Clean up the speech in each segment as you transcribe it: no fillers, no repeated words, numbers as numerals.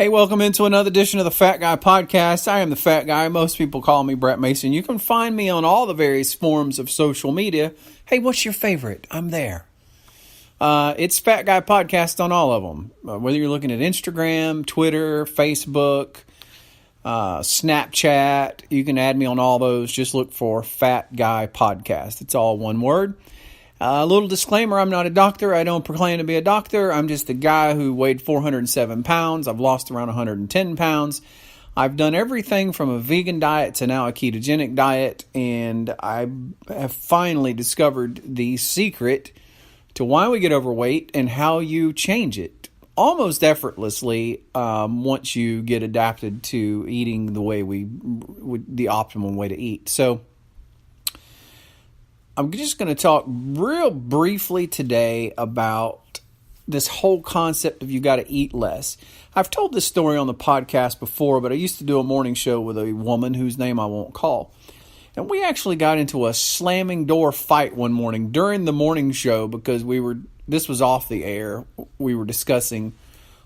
Hey, welcome into another edition of the Fat Guy Podcast. I am the Fat Guy. Most people call me Brett Mason. You can find me on all the various forms of social media. Hey, what's your favorite? I'm there. It's Fat Guy Podcast on all of them. Whether you're looking at Instagram, Twitter, Facebook, Snapchat, you can add me on all those. Just look for Fat Guy Podcast. It's all one word. A little disclaimer, I'm not a doctor. I don't proclaim to be a doctor. I'm just a guy who weighed 407 pounds. I've lost around 110 pounds. I've done everything from a vegan diet to now a ketogenic diet, and I have finally discovered the secret to why we get overweight and how you change it almost effortlessly once you get adapted to eating the way the optimum way to eat. So I'm just going to talk real briefly today about this whole concept of you got to eat less. I've told this story on the podcast before, but I used to do a morning show with a woman whose name I won't call. And we actually got into a slamming door fight one morning during the morning show because this was off the air. We were discussing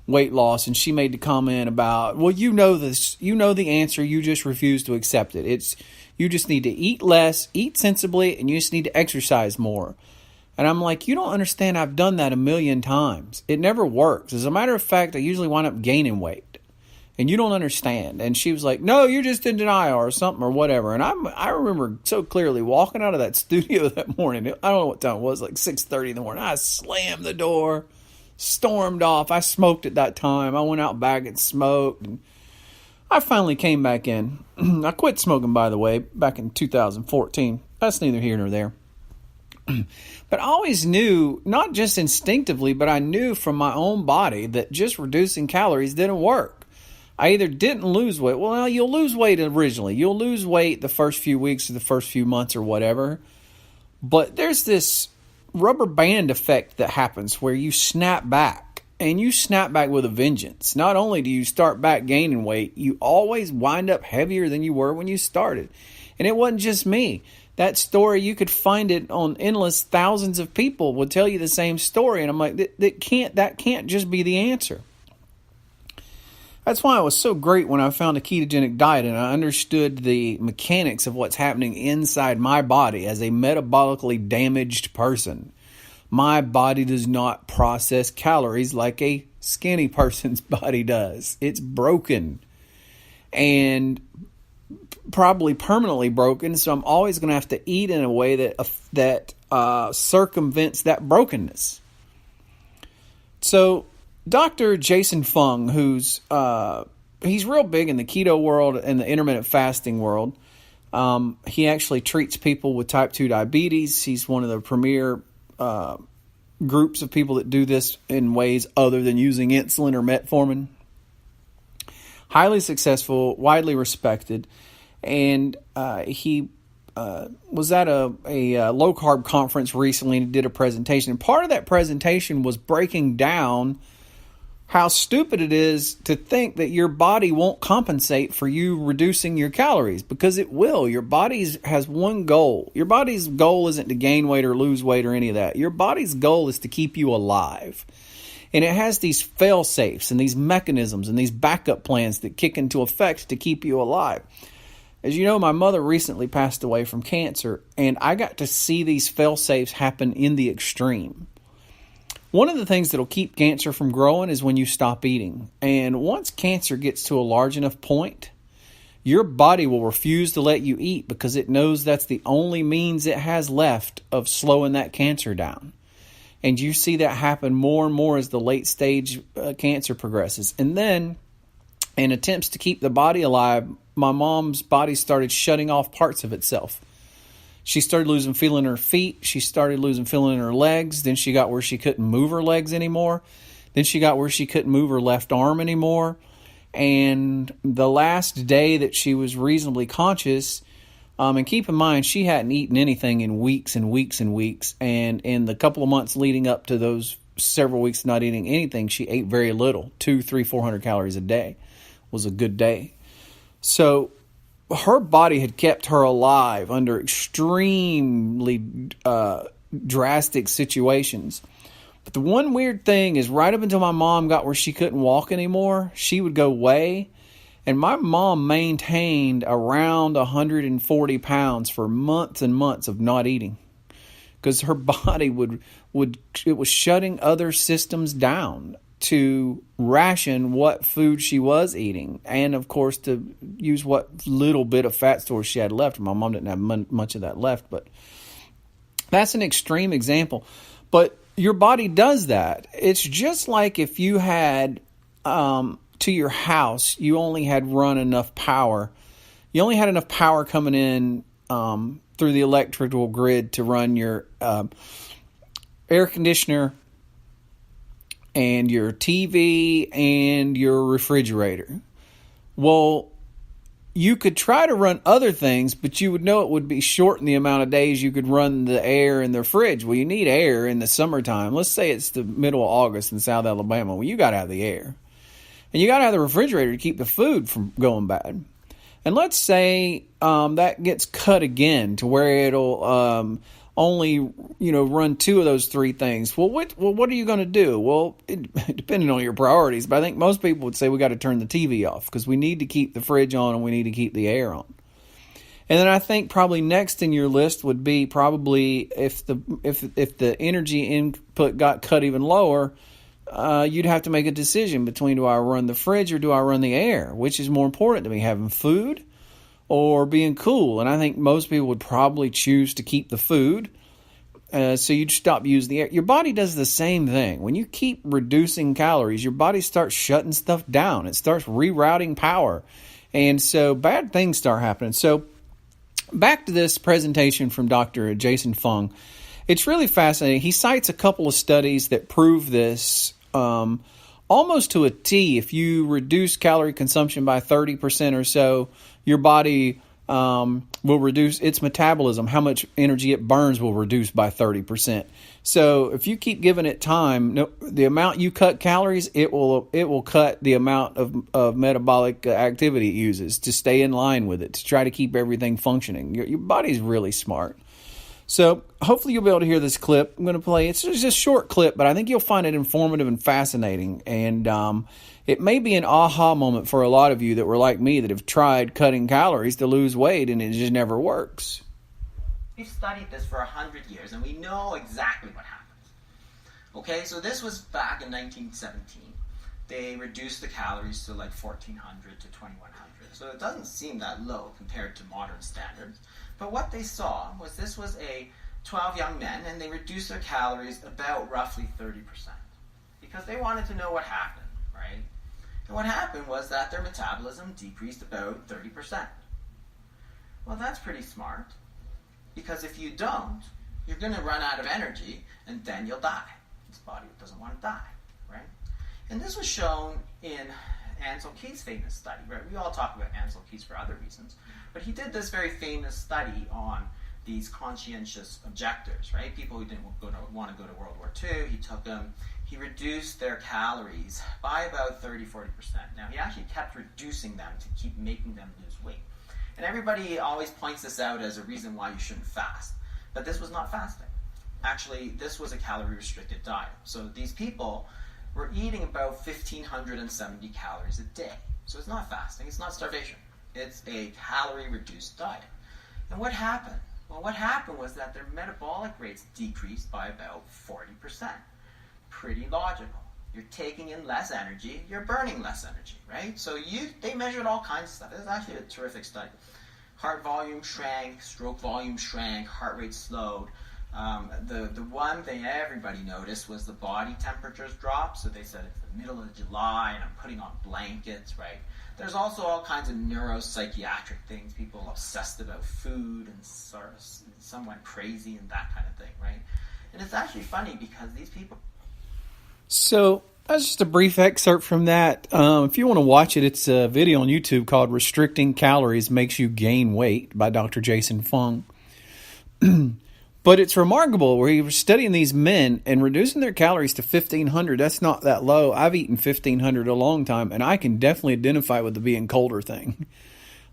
weight loss, and she made the comment about, well, you know this, you know the answer, you just refuse to accept it. You just need to eat less, eat sensibly, and you just need to exercise more. And I'm like, you don't understand, I've done that a million times. It never works. As a matter of fact, I usually wind up gaining weight. And you don't understand. And she was like, no, you're just in denial or something or whatever. And I remember so clearly walking out of that studio that morning. I don't know what time it was, like 6:30 in the morning. I slammed the door, stormed off. I smoked at that time. I went out back and smoked. And I finally came back in. I quit smoking, by the way, back in 2014. That's neither here nor there. But I always knew, not just instinctively, but I knew from my own body that just reducing calories didn't work. I either didn't lose weight. Well, you'll lose weight originally. You'll lose weight the first few weeks or the first few months or whatever. But there's this rubber band effect that happens where you snap back. And you snap back with a vengeance. Not only do you start back gaining weight, you always wind up heavier than you were when you started. And it wasn't just me. That story, you could find it on endless thousands of people would tell you the same story. And I'm like, that can't just be the answer. That's why it was so great when I found a ketogenic diet and I understood the mechanics of what's happening inside my body as a metabolically damaged person. My body does not process calories like a skinny person's body does. It's broken and probably permanently broken. So I'm always going to have to eat in a way that circumvents that brokenness. So Dr. Jason Fung, he's real big in the keto world and the intermittent fasting world. He actually treats people with type 2 diabetes. He's one of the premier groups of people that do this in ways other than using insulin or metformin. Highly successful, widely respected, and he was at a low carb conference recently and did a presentation. And part of that presentation was breaking down how stupid it is to think that your body won't compensate for you reducing your calories, because it will. Your body has one goal. Your body's goal isn't to gain weight or lose weight or any of that. Your body's goal is to keep you alive. And it has these fail-safes and these mechanisms and these backup plans that kick into effect to keep you alive. As you know, my mother recently passed away from cancer, and I got to see these fail-safes happen in the extreme. One of the things that will keep cancer from growing is when you stop eating. And once cancer gets to a large enough point, your body will refuse to let you eat because it knows that's the only means it has left of slowing that cancer down. And you see that happen more and more as the late stage cancer progresses. And then, in attempts to keep the body alive, my mom's body started shutting off parts of itself. She started losing feeling in her feet. She started losing feeling in her legs. Then she got where she couldn't move her legs anymore. Then she got where she couldn't move her left arm anymore. And the last day that she was reasonably conscious, and keep in mind, she hadn't eaten anything in weeks and weeks and weeks. And in the couple of months leading up to those several weeks not eating anything, she ate very little. 200, 300, 400 calories a day was a good day. So her body had kept her alive under extremely drastic situations. But the one weird thing is right up until my mom got where she couldn't walk anymore, she would go weigh. And my mom maintained around 140 pounds for months and months of not eating. Because her body it was shutting other systems down to ration what food she was eating. And of course to use what little bit of fat stores she had left. My mom didn't have much of that left, but that's an extreme example. But your body does that. It's just like if you had, to your house, you only had run enough power. You only had enough power coming in through the electrical grid to run your air conditioner and your TV and your refrigerator. Well, you could try to run other things, but you would know it would be shorten the amount of days you could run the air in the fridge. Well, you need air in the summertime. Let's say it's the middle of August in South Alabama. Well, you got to have the air. And you got to have the refrigerator to keep the food from going bad. And let's say that gets cut again to where it'll only run 2 of those 3 things. Well, what are you going to do? Well, depending on your priorities, but I think most people would say we got to turn the TV off because we need to keep the fridge on and we need to keep the air on. And then I think probably next in your list would be probably if the energy input got cut even lower, you'd have to make a decision between do I run the fridge or do I run the air? Which is more important to me, having food or being cool? And I think most people would probably choose to keep the food. So you'd stop using the air. Your body does the same thing. When you keep reducing calories, your body starts shutting stuff down. It starts rerouting power. And so bad things start happening. So back to this presentation from Dr. Jason Fung. It's really fascinating. He cites a couple of studies that prove this almost to a T. If you reduce calorie consumption by 30% or so, your body will reduce its metabolism. How much energy it burns will reduce by 30%. So if you keep giving it time, the amount you cut calories, it will cut the amount of metabolic activity it uses to stay in line with it, to try to keep everything functioning. Your body's really smart. So hopefully you'll be able to hear this clip. I'm going to play. It's just a short clip, but I think you'll find it informative and fascinating. And it may be an aha moment for a lot of you that were like me that have tried cutting calories to lose weight and it just never works. We've studied this for 100 years and we know exactly what happens. Okay, so this was back in 1917. They reduced the calories to like 1,400 to 2,100. So it doesn't seem that low compared to modern standards. But what they saw was this was 12 young men, and they reduced their calories about roughly 30% because they wanted to know what happened, right? And what happened was that their metabolism decreased about 30%. Well, that's pretty smart because if you don't, you're going to run out of energy and then you'll die. This body doesn't want to die, right? And this was shown in Ansel Keys' famous study, right? We all talk about Ansel Keys for other reasons, but he did this very famous study on these conscientious objectors, right? People who didn't want to go to World War II. He took them, he reduced their calories by about 30-40%. Now, he actually kept reducing them to keep making them lose weight. And everybody always points this out as a reason why you shouldn't fast. But this was not fasting. Actually, this was a calorie-restricted diet. So these people were eating about 1,570 calories a day. So it's not fasting, it's not starvation. It's a calorie-reduced diet. And what happened? Well, what happened was that their metabolic rates decreased by about 40%. Pretty logical. You're taking in less energy, you're burning less energy, right? So they measured all kinds of stuff. It was actually a terrific study. Heart volume shrank, stroke volume shrank, heart rate slowed. The one thing everybody noticed was the body temperatures dropped. So they said it's the middle of July and I'm putting on blankets, right? There's also all kinds of neuropsychiatric things. People obsessed about food and some went crazy and that kind of thing, right? And it's actually funny because these people... So that's just a brief excerpt from that. If you want to watch it, it's a video on YouTube called Restricting Calories Makes You Gain Weight by Dr. Jason Fung. But it's remarkable where he was studying these men and reducing their calories to 1,500. That's not that low. I've eaten 1,500 a long time, and I can definitely identify with the being colder thing.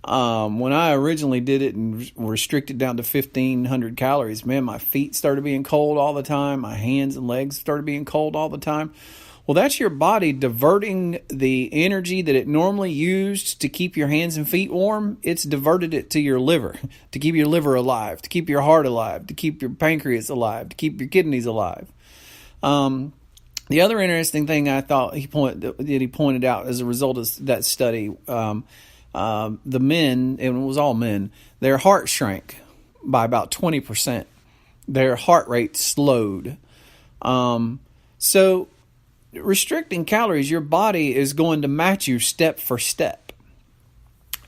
When I originally did it and restricted down to 1,500 calories, man, my feet started being cold all the time. My hands and legs started being cold all the time. Well, that's your body diverting the energy that it normally used to keep your hands and feet warm. It's diverted it to your liver, to keep your liver alive, to keep your heart alive, to keep your pancreas alive, to keep your kidneys alive. The other interesting thing I thought he pointed out as a result of that study, the men, and it was all men, their heart shrank by about 20%. Their heart rate slowed. So restricting calories, your body is going to match you step for step.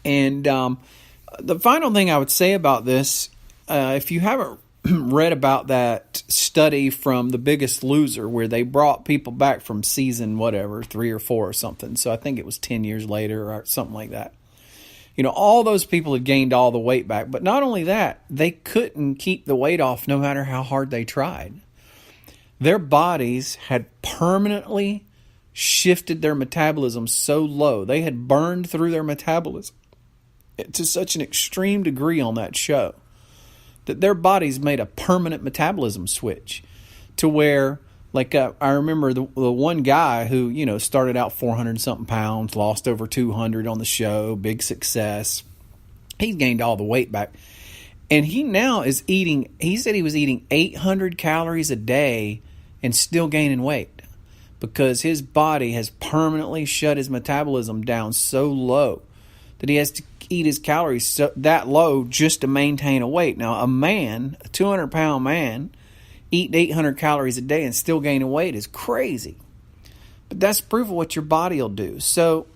And the final thing I would say about this, if you haven't read about that study from The Biggest Loser, where they brought people back from season whatever, 3 or 4 or something. So I think it was 10 years later or something like that. You know, all those people had gained all the weight back. But not only that, they couldn't keep the weight off no matter how hard they tried. Their bodies had permanently shifted their metabolism so low. They had burned through their metabolism to such an extreme degree on that show that their bodies made a permanent metabolism switch to where, like, I remember the one guy who, you know, started out 400 something pounds, lost over 200 on the show, big success. He's gained all the weight back. And he now is eating, he said he was eating 800 calories a day and still gaining weight because his body has permanently shut his metabolism down so low that he has to eat his calories that low just to maintain a weight. Now, a 200-pound man, eating 800 calories a day and still gaining weight is crazy. But that's proof of what your body will do. So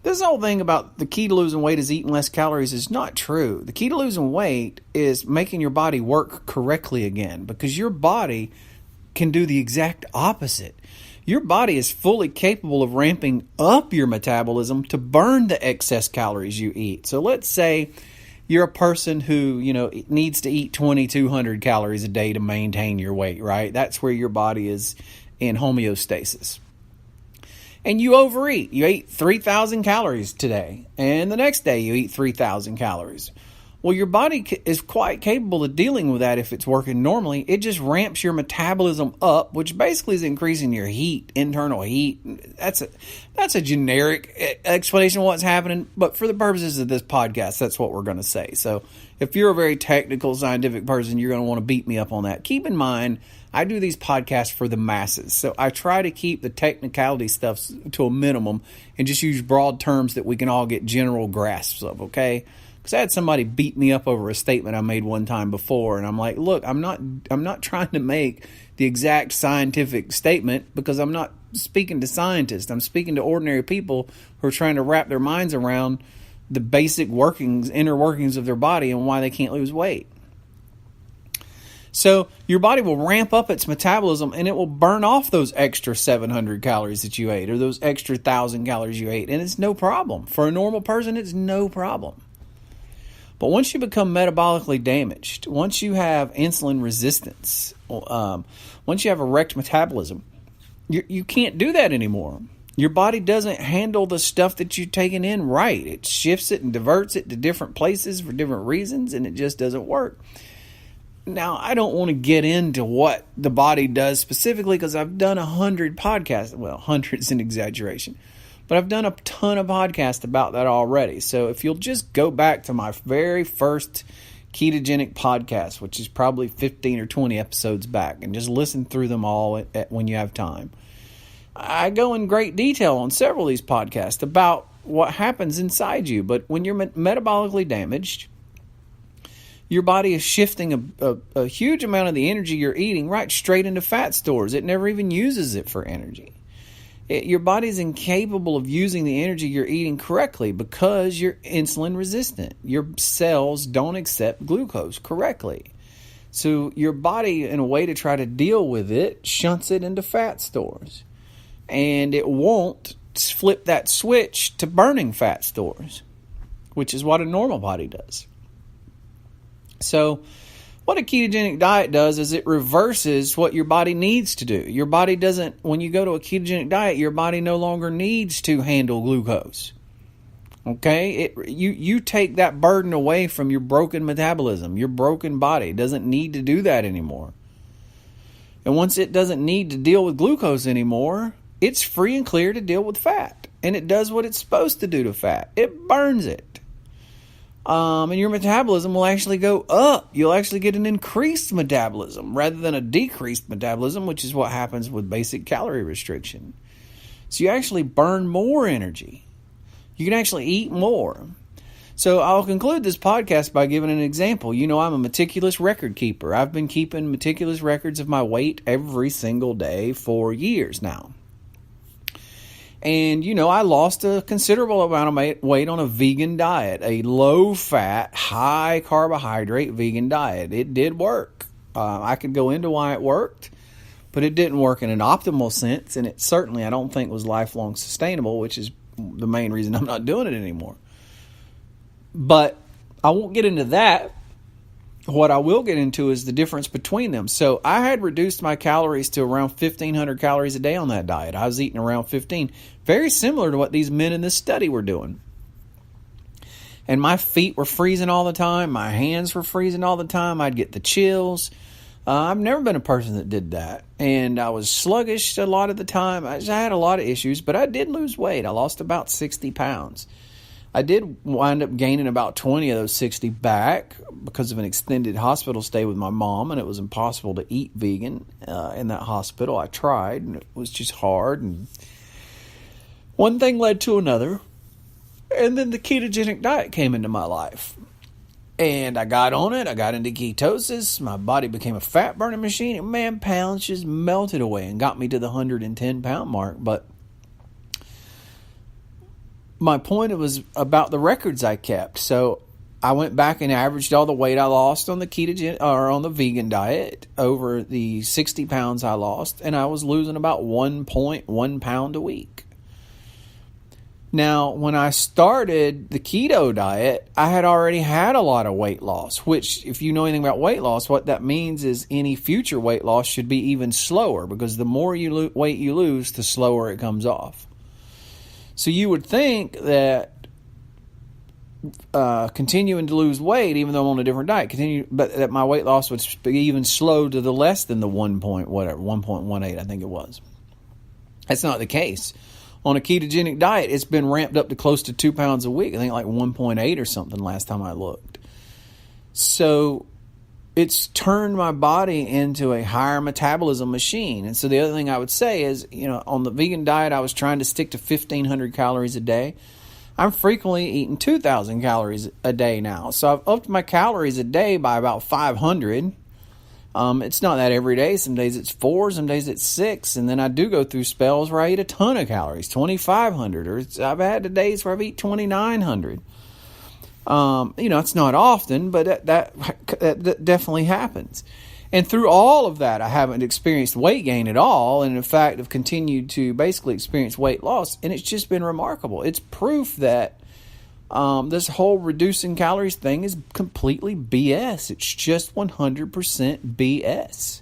this whole thing about the key to losing weight is eating less calories is not true. The key to losing weight is making your body work correctly again, because your body can do the exact opposite. Your body is fully capable of ramping up your metabolism to burn the excess calories you eat. So let's say you're a person who, you know, needs to eat 2,200 calories a day to maintain your weight, right? That's where your body is in homeostasis. And you overeat. You ate 3,000 calories today, and the next day you eat 3,000 calories. Well, your body is quite capable of dealing with that if it's working normally. It just ramps your metabolism up, which basically is increasing your heat, internal heat. That's a generic explanation of what's happening, but for the purposes of this podcast, that's what we're going to say. So if you're a very technical, scientific person, you're going to want to beat me up on that. Keep in mind, I do these podcasts for the masses, so I try to keep the technicality stuff to a minimum and just use broad terms that we can all get general grasps of, okay? Because I had somebody beat me up over a statement I made one time before, and I'm like, look, I'm not trying to make the exact scientific statement because I'm not speaking to scientists. I'm speaking to ordinary people who are trying to wrap their minds around the basic inner workings of their body and why they can't lose weight. So your body will ramp up its metabolism and it will burn off those extra 700 calories that you ate or those extra 1,000 calories you ate, and it's no problem. For a normal person, it's no problem. But once you become metabolically damaged, once you have insulin resistance, once you have a wrecked metabolism, you can't do that anymore. Your body doesn't handle the stuff that you're taking in right. It shifts it and diverts it to different places for different reasons, and it just doesn't work. Now, I don't want to get into what the body does specifically because I've done 100 podcasts. Well, 100 is an exaggeration. But I've done a ton of podcasts about that already. So if you'll just go back to my very first ketogenic podcast, which is probably 15 or 20 episodes back, and just listen through them all when you have time. I go in great detail on several of these podcasts about what happens inside you. But when you're metabolically damaged, your body is shifting a huge amount of the energy you're eating right straight into fat stores. It never even uses it for energy. Your body's incapable of using the energy you're eating correctly because you're insulin resistant. Your cells don't accept glucose correctly. So your body, in a way to try to deal with it, shunts it into fat stores. And it won't flip that switch to burning fat stores, which is what a normal body does. So what a ketogenic diet does is it reverses what your body needs to do. Your body doesn't, when you go to a ketogenic diet, your body no longer needs to handle glucose. Okay, you take that burden away from your broken metabolism. Your broken body doesn't need to do that anymore. And once it doesn't need to deal with glucose anymore, it's free and clear to deal with fat. And it does what it's supposed to do to fat. It burns it. And your metabolism will actually go up. You'll actually get an increased metabolism rather than a decreased metabolism, which is what happens with basic calorie restriction. So you actually burn more energy. You can actually eat more. So I'll conclude this podcast by giving an example. You know, I'm a meticulous record keeper. I've been keeping meticulous records of my weight every single day for years now. And, you know, I lost a considerable amount of weight on a vegan diet, a low-fat, high-carbohydrate vegan diet. It did work. I could go into why it worked, but it didn't work in an optimal sense, and it certainly, I don't think, was lifelong sustainable, which is the main reason I'm not doing it anymore. But I won't get into that. What I will get into is the difference between them. So I had reduced my calories to around 1,500 calories a day on that diet. I was eating around 15, very similar to what these men in this study were doing. And my feet were freezing all the time. My hands were freezing all the time. I'd get the chills. I've never been a person that did that. And I was sluggish a lot of the time. I had a lot of issues, but I did lose weight. I lost about 60 pounds. I did wind up gaining about 20 of those 60 back because of an extended hospital stay with my mom, and it was impossible to eat vegan in that hospital. I tried, and it was just hard. And one thing led to another, and then the ketogenic diet came into my life. And I got on it. I got into ketosis. My body became a fat burning machine. And man, pounds just melted away and got me to the 110-pound mark. But my point was about the records I kept. So I went back and averaged all the weight I lost on the ketogen or on the vegan diet over the 60 pounds I lost, and I was losing about 1.1 pound a week. Now, when I started the keto diet, I had already had a lot of weight loss, which, if you know anything about weight loss, what that means is any future weight loss should be even slower, because the more weight you lose, the slower it comes off. So you would think that continuing to lose weight, even though I'm on a different diet, but that my weight loss would be even slow to the less than the 1.18, I think it was. That's not the case. On a ketogenic diet, it's been ramped up to close to 2 pounds a week. I think like 1.8 or something last time I looked. So it's turned my body into a higher metabolism machine. And so the other thing I would say is, you know, on the vegan diet, I was trying to stick to 1,500 calories a day. I'm frequently eating 2,000 calories a day now. So I've upped my calories a day by about 500. It's not that every day. Some days it's 4, some days it's 6. And then I do go through spells where I eat a ton of calories, 2,500. Or I've had the days where I've eaten 2,900. It's not often, but that definitely happens. And through all of that, I haven't experienced weight gain at all. And in fact, I've continued to basically experience weight loss. And it's just been remarkable. It's proof that this whole reducing calories thing is completely BS. It's just 100% BS.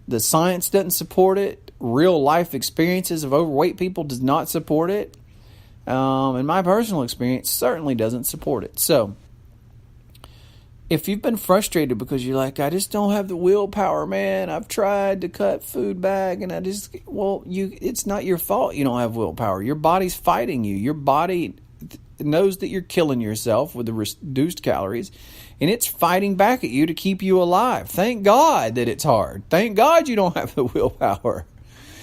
The science doesn't support it. Real life experiences of overweight people does not support it. And my personal experience certainly doesn't support it. So if you've been frustrated because you're like, I just don't have the willpower, man. I've tried to cut food back and it's not your fault you don't have willpower. Your body's fighting you. Your body knows that you're killing yourself with the reduced calories, and it's fighting back at you to keep you alive. Thank God that it's hard. Thank God you don't have the willpower,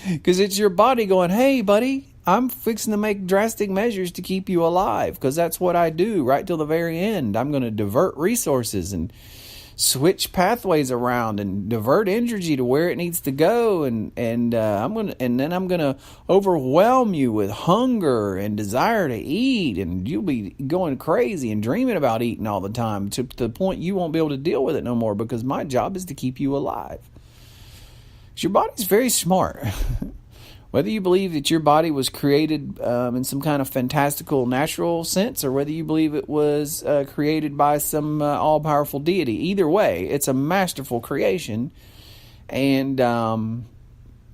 because it's your body going, hey, buddy, I'm fixing to make drastic measures to keep you alive, because that's what I do right till the very end. I'm going to divert resources and switch pathways around and divert energy to where it needs to go, and then I'm gonna overwhelm you with hunger and desire to eat, and you'll be going crazy and dreaming about eating all the time to the point you won't be able to deal with it no more, because my job is to keep you alive. 'Cause your body's very smart. Whether you believe that your body was created in some kind of fantastical natural sense, or whether you believe it was created by some all-powerful deity, either way, it's a masterful creation, and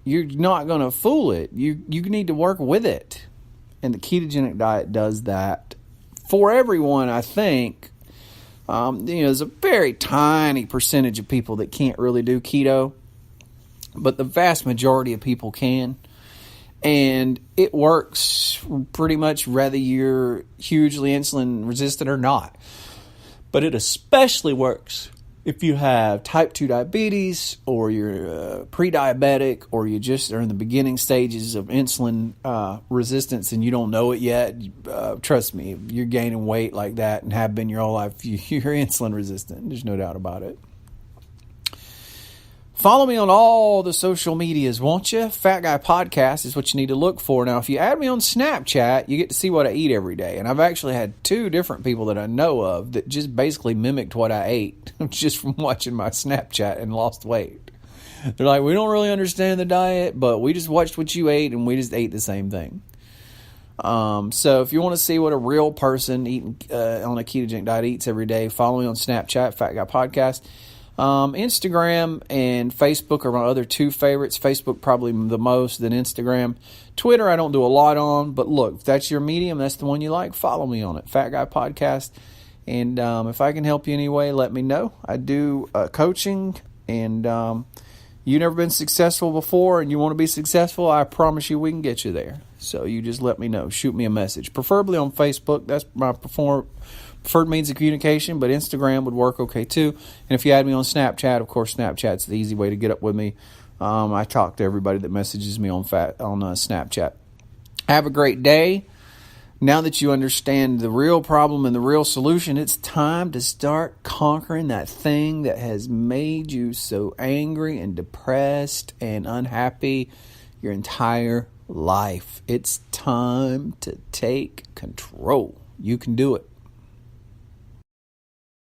you're not going to fool it. You need to work with it, and the ketogenic diet does that for everyone, I think, there's a very tiny percentage of people that can't really do keto, but the vast majority of people can. And it works pretty much whether you're hugely insulin resistant or not. But it especially works if you have type 2 diabetes, or you're pre-diabetic, or you just are in the beginning stages of insulin resistance and you don't know it yet. Trust me, if you're gaining weight like that and have been your whole life, you're insulin resistant. There's no doubt about it. Follow me on all the social medias, won't you? Fat Guy Podcast is what you need to look for. Now, if you add me on Snapchat, you get to see what I eat every day. And I've actually had 2 different people that I know of that just basically mimicked what I ate just from watching my Snapchat and lost weight. They're like, we don't really understand the diet, but we just watched what you ate and we just ate the same thing. So if you want to see what a real person eating on a ketogenic diet eats every day, follow me on Snapchat, Fat Guy Podcast. Instagram and Facebook are my other 2 favorites. Facebook probably the most, then Instagram. Twitter I don't do a lot on, but look, if that's your medium, that's the one you like, follow me on it, Fat Guy Podcast. And if I can help you anyway, let me know. I do coaching, and you've never been successful before and you want to be successful, I promise you we can get you there. So you just let me know. Shoot me a message, preferably on Facebook. That's my preferred means of communication, but Instagram would work okay too. And if you add me on Snapchat, of course, Snapchat's the easy way to get up with me. I talk to everybody that messages me on Snapchat. Have a great day. Now that you understand the real problem and the real solution, it's time to start conquering that thing that has made you so angry and depressed and unhappy your entire life. It's time to take control. You can do it.